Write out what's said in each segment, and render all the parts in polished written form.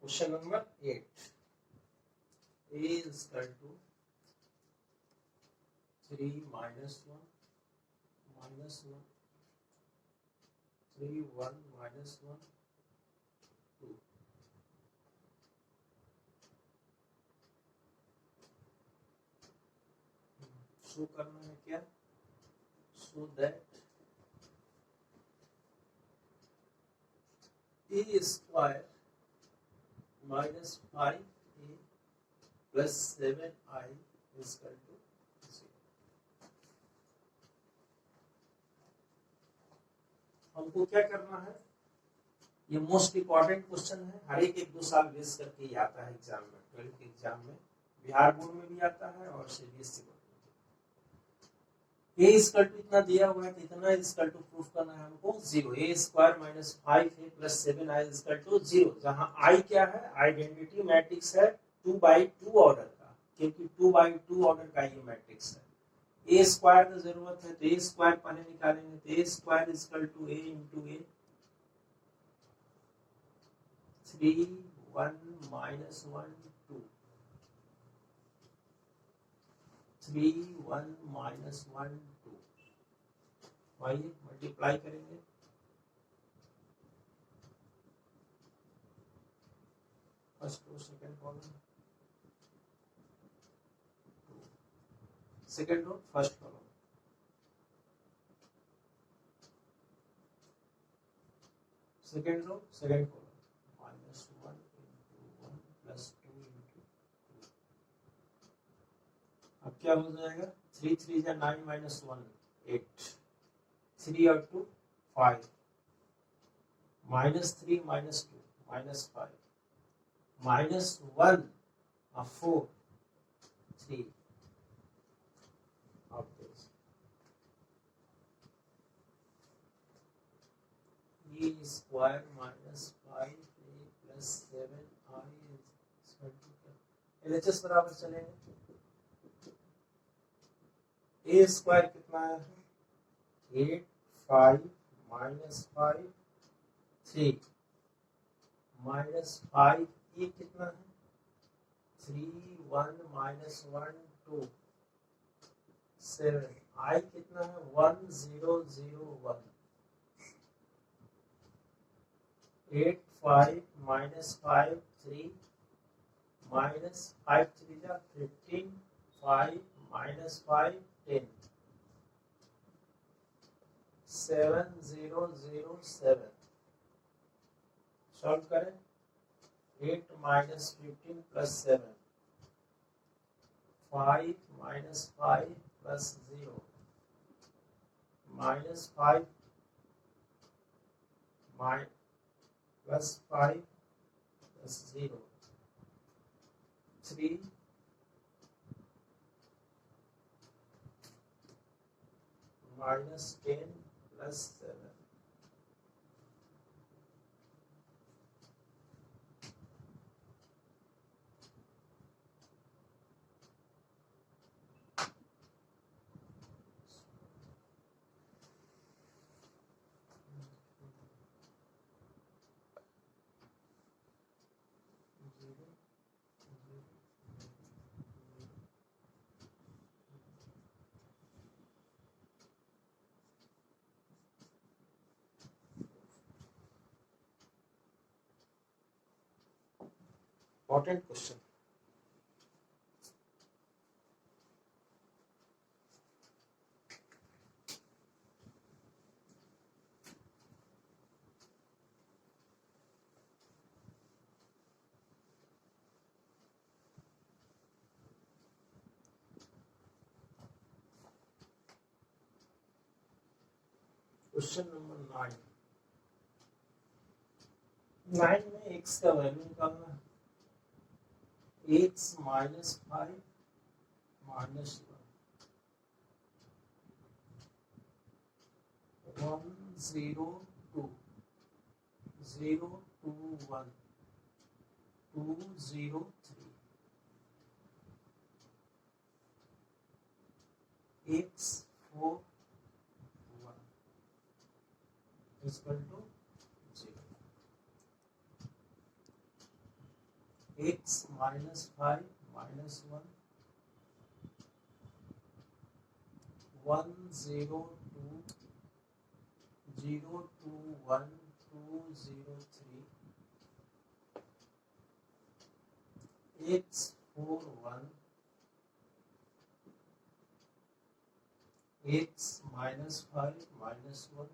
Question number 8, a is equal to 3 minus 1 minus 1 3 1 minus 1 2 show करना है क्या, so that a square minus 5a plus 7i is equal to 0। हमको क्या करना है, ये मोस्ट इम्पॉर्टेंट क्वेश्चन है, हर एक 2 साल बेस करके ही आता है एग्जाम में, 12th के एग्जाम में, बिहार बोर्ड में भी आता है और सीबीएसई बोर्ड में। ए इक्वल टू इतना दिया हुआ है कि इतना इक्वल टू प्रूफ करना है हमको 0, A square minus 5a plus 7i equal to 0, जहां i क्या है, आइडेंटिटी मैट्रिक्स है 2/2 ऑर्डर का, क्योंकि 2/2 ऑर्डर का ये मैट्रिक्स है। ए स्क्वायर की जरूरत है तो ए स्क्वायर पहले निकालेंगे, तो A square equal to a into a 3 1 minus 1 2 3 1 minus 1 2, आइए मल्टीप्लाई करेंगे, first row second column, second row first column, second row second column, minus 1 into 1 plus 2 into 2। अब क्या हो जाएगा, 3 3 जा 9 माइनस 1 8, 3 और 2 5, minus 3 minus 2 minus 5, minus 1 4 3, e square minus 5a plus 7i LHS बराबर चलेंगे, ए स्क्वायर कितना है 8 5 माइनस 5 3 माइनस 5 ये कितना है 3 1 माइनस 1 2 7, आई कितना है 1 0 0 1, 8 5 माइनस 5 3 माइनस 5 3 जा 15 5 माइनस 5 10 7 0 0 7, सॉल्व करें, 8 minus 15 plus 7 5 minus 5 plus 0 minus 5 plus 5 plus 0 3 minus 10 plus 7, important question। Question number 9 में x का वैल्यू निकालना है, x minus 5 minus 1 0 2 0 2 1 2 0 3, x 4 1 equal to 0। x minus 5 minus 1 1 0 2 0 2 1 2 0 3 x 4 1 x minus 5 minus 1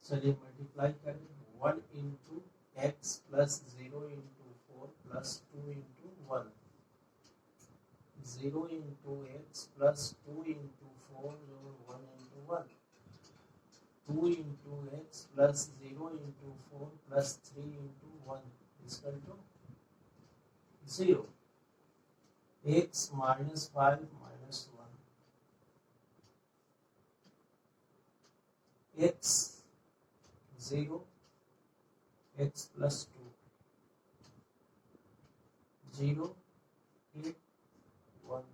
चलिए multiply करें 1 into x plus 0 into 4 plus 2 into 1 0 into x plus 2 into 4 जो 1 into 1 2 into x plus 0 into 4 plus 3 into 1 equal to 0 x minus 5 minus 1 x 0 x plus 2 0 8 1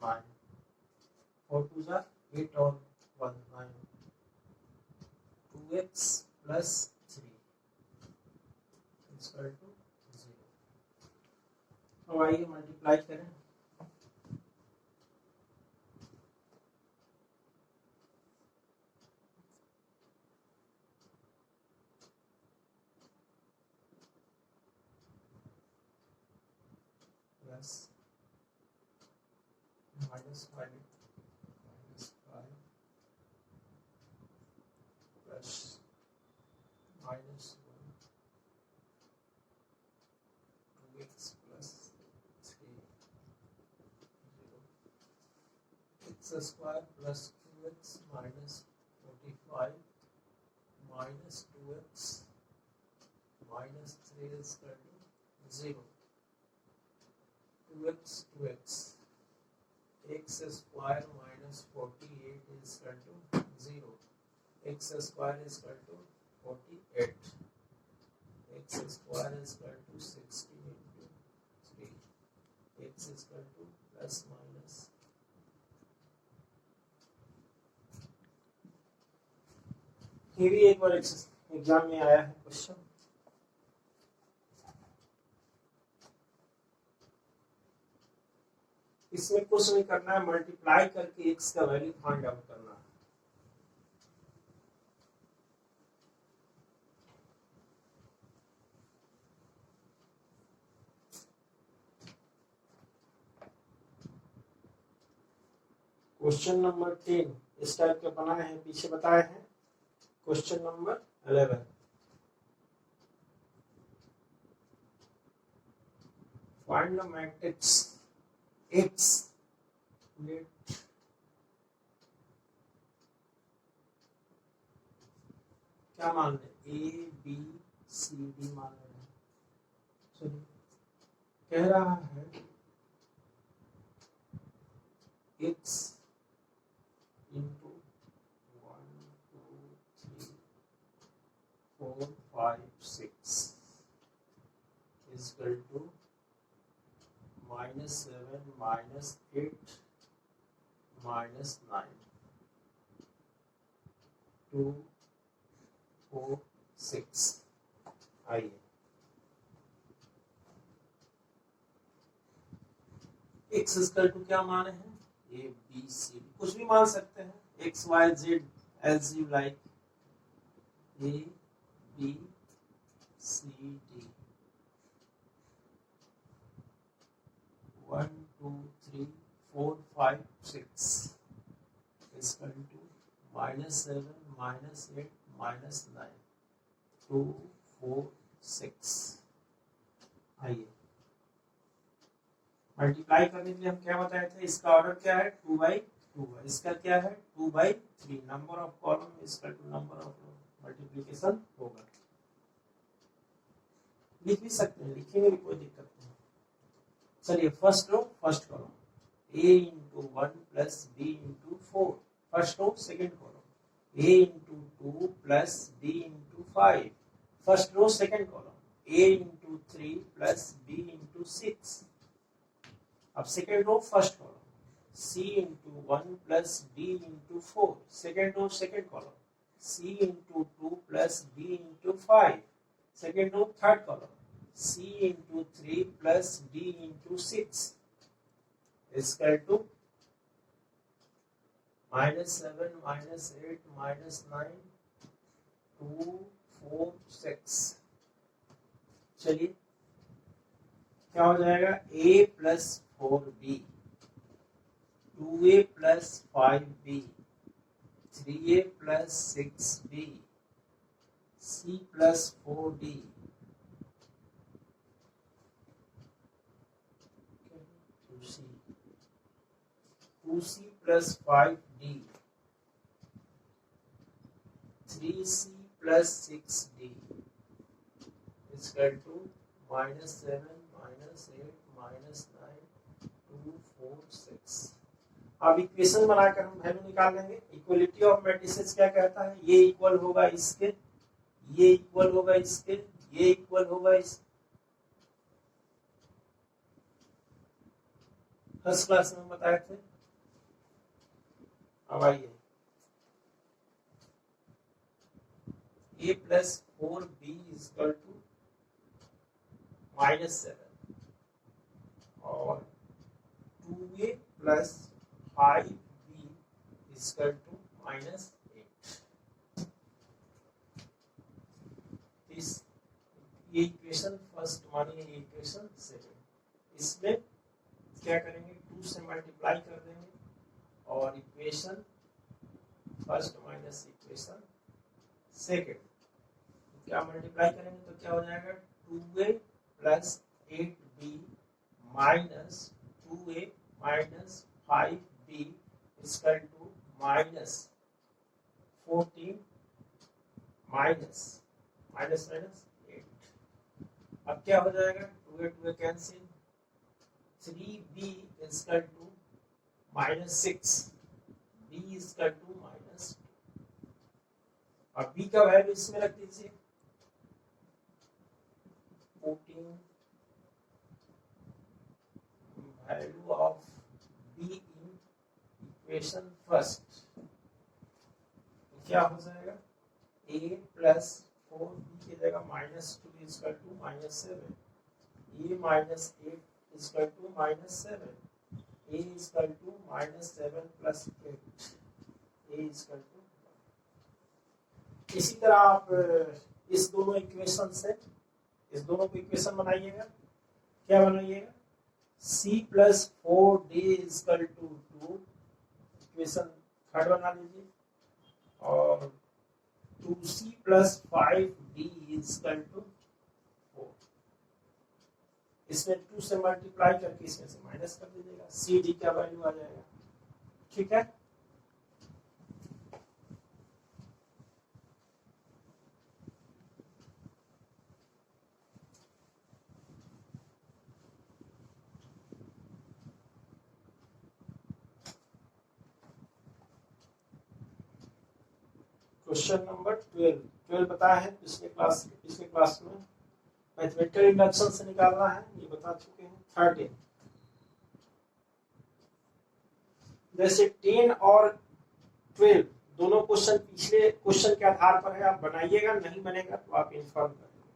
9 4 2 जा 8 और 1 9 2x plus 3 equal to 0। अब आइए multiply करें minus 5 plus minus 1 2x plus 3 0 x square plus 2x minus 45 minus 2x minus 3 is equal to 0 2x 2x x square minus 48 is equal to 0 x square is equal to 48 x square is equal to 60 into 3 x is equal to plus minus ये भी एक बार exam में आया है question इसमें कुछ नहीं करना है मल्टीप्लाई करके x का वैल्यू फाइंड आउट करना है क्वेश्चन नंबर 10 इस टाइप के बनाए हैं पीछे बताए हैं question number 11 find the matrix x let क्या मान रहे a b c d मान रहे हैं चलिए कह रहा है x into 1 2 3 4 5 6 is equal to minus 7 minus 8 minus 9 2 4 6 आइए x इक्वल टू क्या माने हैं a b c कुछ भी मान सकते हैं x y z as you like a b c d 1 2 3 4 5 6 is equal to minus 7 minus 8 minus 9 2 4 6 आइए मल्टीप्लाई करने के लिए हम क्या बताए थे इसका ऑर्डर क्या है 2 by 2 इसका क्या है 2 by 3 number of column is equal to number of row multiplication होगा लिख भी सकते हैं लिखेंगे भी कोई दिक्कत नहीं चलिए first row first column a into 1 plus b into 4 first row second column a into 2 plus b into 5 first row second column a into 3 plus b into 6 अब second row first column c into 1 plus b into 4 second row second column c into 2 plus b into 5 second row third column C into 3 plus D into 6 is equal to -7 -8 -9 2 4 6। चलिए क्या हो जाएगा, A plus 4B 2A plus 5B 3A plus 6B C plus 4D 2C plus 5D 3C plus 6D is equal to -7 -8 -9 2 4 6। अब equation बनाकर हम value निकाल लेंगे। Equality of matrices क्या कहता है, ये इक्वल होगा इसके, ये इक्वल होगा इसके, ये इक्वल होगा इस। फर्स्ट क्लास में बताए थे। अब आइए A plus 4B is equal to -7 और 2A plus 5B is equal to -8। इस ये इक्वेशन फर्स्ट मानिए, ये इक्वेशन सेकंड। इसमें क्या करेंगे, 2 से मल्टीप्लाई कर देंगे और equation first minus equation second क्या मल्टीप्लाई करेंगे तो क्या हो जाएगा, 2A plus 8B minus 2A minus 5B equal to -14 minus minus minus 8। अब क्या हो जाएगा, 2A 2A cancel, 3B equal to -6 B equal to -2। अब B का वैल्यू इसमें रख दीजिए 14। Value of B in equation first क्या हो जाएगा, A प्लस 4B की जगह -2 equal to -7, A minus 8 equal to -7, A equal to -7 plus 8, A equal to. इसी तरह आप इस दोनों इक्वेशन से इस दोनों को इक्वेशन बनाइएगा। क्या बनाइएगा, C plus 4D equal to 2 equation third बना लीजिए और 2C plus 5D equal to 4। इसमें 2 से मल्टीप्लाई करके इसमें से माइनस कर दीजिएगा, CD का वैल्यू आ जाएगा। ठीक है, क्वेश्चन नंबर 12 बताया है पिछले क्लास में। मैथमेटिकल इंडक्शन से निकालना है, ये बता चुके हैं। 13 जैसे 10 और 12 दोनों क्वेश्चन पिछले क्वेश्चन के आधार पर है, आप बनाइएगा, नहीं बनेगा तो आप इन्फॉर्म करेंगे।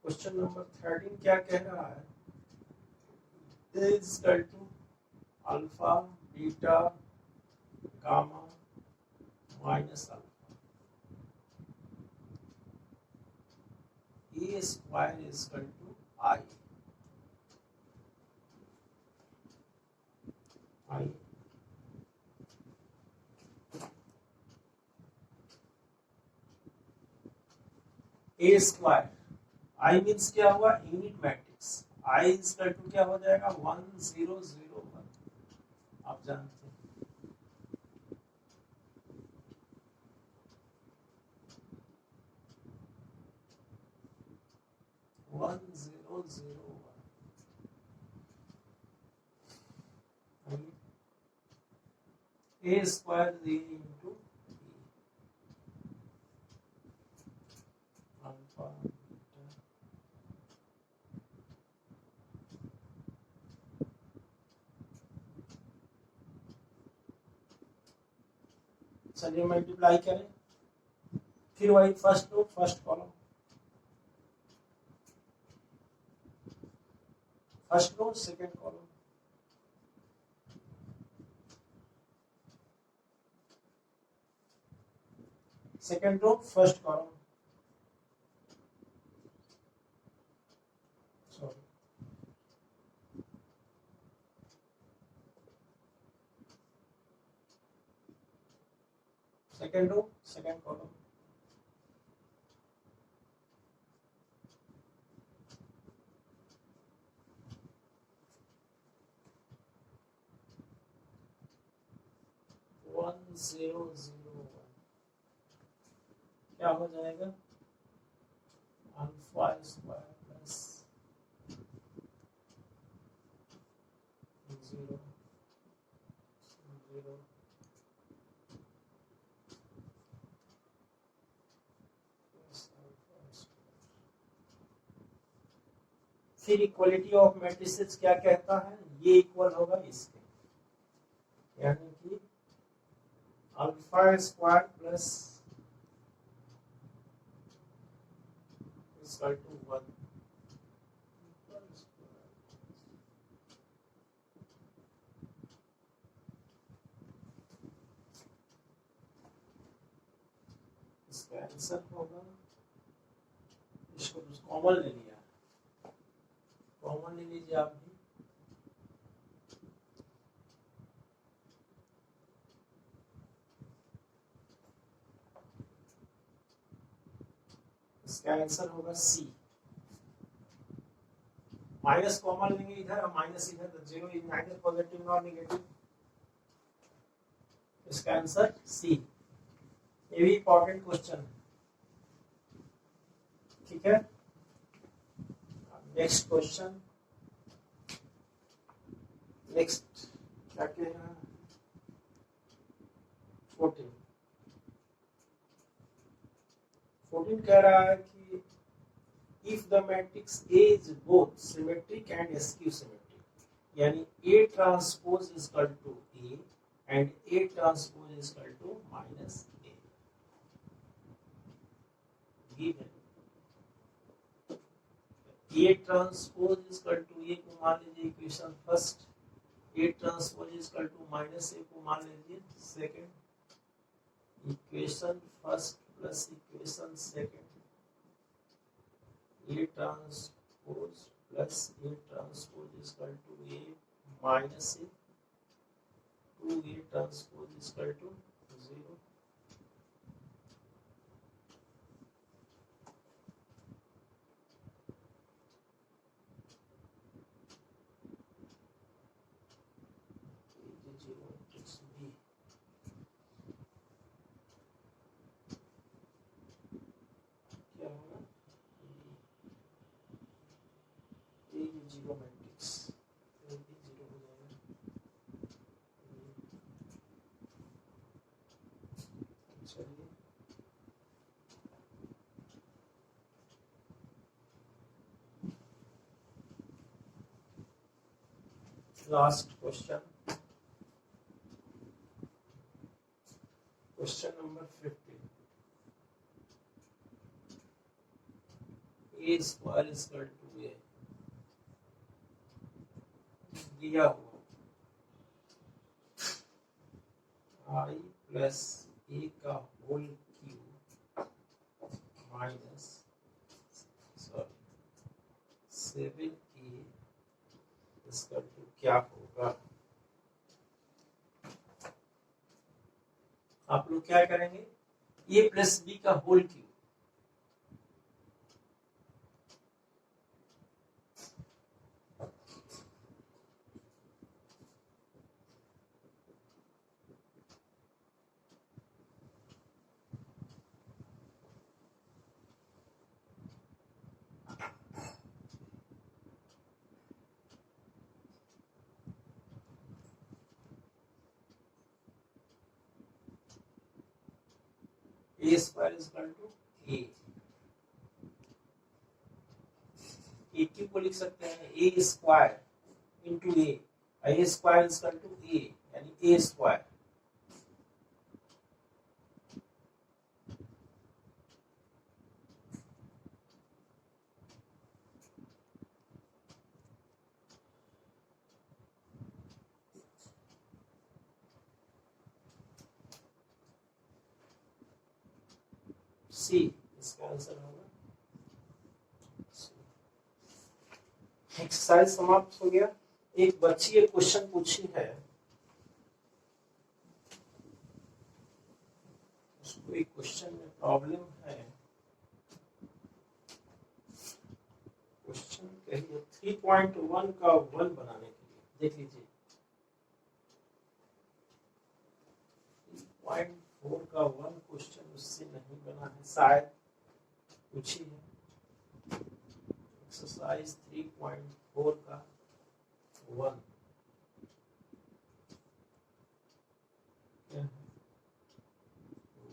क्वेश्चन नंबर 13 क्या कह रहा है, is equal to alpha beta gamma minus alpha A square is equal to I। A square, I means क्या हुआ, unit matrix. I is equal to क्या हो जाएगा, 1 0 0 1। आप जानते हैं 1 0 0 1। A square into alpha beta चलिए मल्टीप्लाई करें, फिर वही first row first column first row second column, second row first column, sorry second row second column, one zero zero one, क्या हो जाएगा alpha square plus zero zero फिर equality of matrices क्या कहता है, ये इक्वल होगा इसके, यानी कि alpha square plus equal to one, इसका आंसर होगा, इसको कॉमन ले लिया, कॉमन ले लीजिए आप भी, इसका आंसर होगा सी। माइनस कॉमन लेंगे इधर और माइनस इधर, तो zero is neither positive nor negative, इसका आंसर सी। ये भी इंपॉर्टेंट क्वेश्चन है, ठीक है। नेक्स्ट क्वेश्चन, नेक्स्ट क्या कह रहा है, 14 कह रहा है कि if the matrix A is both symmetric and skew symmetric, यानी A transpose is equal to A and A transpose is equal to minus A, given A transpose is equal to A को मान लीजिए equation first, A transpose is equal to minus A को मान लीजिए second, equation first plus equation second, A transpose plus A transpose is equal to A minus A, 2A transpose is equal to 0. क्या होगा zero matrix, zero हो जाएगा, चलिए last question, question number 15, A square is equal to A दिया हुआ I plus A का whole cube minus sorry 7A इसका to क्या होगा। आप लोग क्या करेंगे, A प्लस बी का whole cube, A square is equal to A, A cube को लिख सकते हैं A square into A square is equal to A, यानी A स्क्वायर, सी इसका आंसर होगा। एक्सरसाइज समाप्त हो गया। एक बच्ची एक क्वेश्चन पूछी है, उसको एक क्वेश्चन में प्रॉब्लम है। क्वेश्चन कहिए 3.1 का 1 बनाने के लिए, देख लीजिए 3.4 का 1 क्वेश्चन उससे नहीं बना है, शायद पूछी है। एक्सरसाइज 3.4 का 1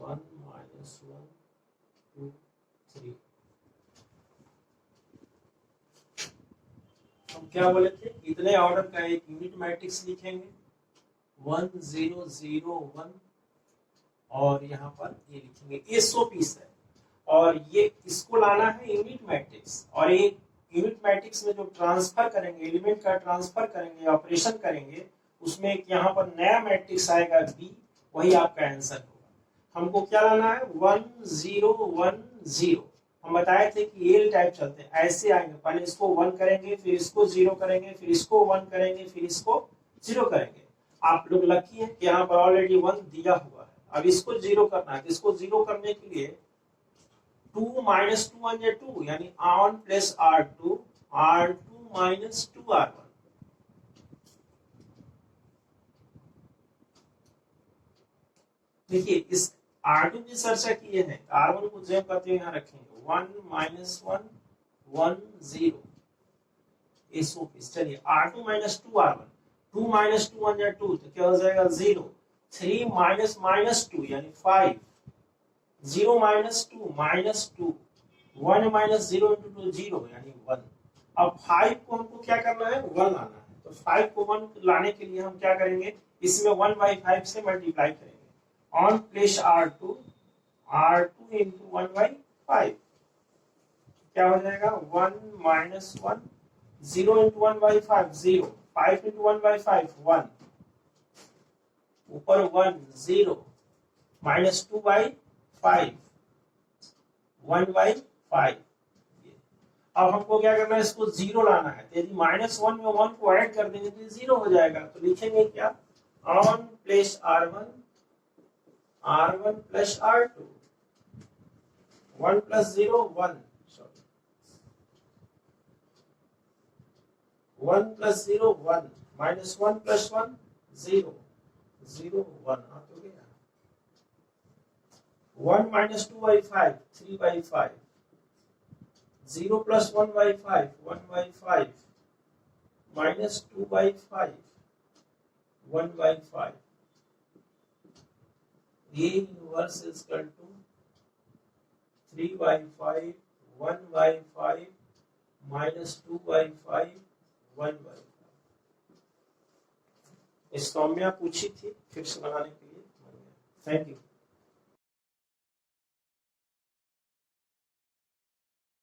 1 माइनस 1 2 3। हम क्या बोले थे, इतने ऑर्डर का एक यूनिट मैट्रिक्स लिखेंगे 1 0 0 1 और यहाँ पर ये लिखेंगे, ये 100 पीस है और ये इसको लाना है यूनिट मैट्रिक्स। और एक यूनिट मैट्रिक्स में जो ट्रांसफर करेंगे, एलिमेंट का ट्रांसफर करेंगे, ऑपरेशन करेंगे, उसमें एक यहाँ पर नया मैट्रिक्स आएगा बी, वही आपका आंसर होगा। हमको क्या लाना है 1 0 1 0। हम बताए थे कि एल टाइप चलते हैं, ऐसे आएंगे, पहले इसको 1 करेंगे, फिर इसको 0 करेंगे, फिर इसको 1 करेंगे, फिर इसको 0 करेंगे। आप लोग लकी हैं कि यहाँ पर ऑलरेडी 1 दिया हुआ है। अब इसको 0 करना है, इसको 0 करने के लिए 2 माइनस 2 1 2 यानी R1 plus R2 R2 minus 2 R1। देखिए इस R2 की चर्चा किए हैं, R1 को जेब करते हुए यहाँ रखेंगे 1 माइनस 1 1 0 इसो पीस। चलिए R2 माइनस 2 R1, 2 माइनस 2 1 2 तो क्या हो जाएगा 0। 3 माइनस माइनस 2 यानी 5, 0 माइनस 2 माइनस 2, 1 माइनस 0 इंटू 2 0 यानी 1। अब 5 को हमको क्या करना है 1 लाना है, तो 5 को 1 लाने के लिए हम क्या करेंगे, इसमें 1 बाई 5 से मल्टीप्लाई करेंगे। On place R2 R2 into 1 by 5 क्या हो जाएगा 1 minus 1, 0 into 1 by 5 0, 5 into 1 by 5 1, ऊपर 1 0 माइनस 2 बाई 5 1 बाई 5। अब हमको क्या करना है, इसको 0 लाना है, यदि माइनस 1 में 1 को ऐड कर देंगे तो 0 हो जाएगा। तो लिखेंगे क्या on place R1 R1 plus R2 1 plus 0 1 1 plus 0 1 minus 1 plus 1 0 0 1 आ तो गया। 1 minus 2 by 5 3 by 5, 0 plus 1 by 5 1 by 5 minus 2 by 5 1 by 5। A inverse is equal to 3 by 5 1 by 5 minus 2 by 5 1 by 5। इस सौम्या पूछी थी, फिर से बनाने के लिए। Thank you.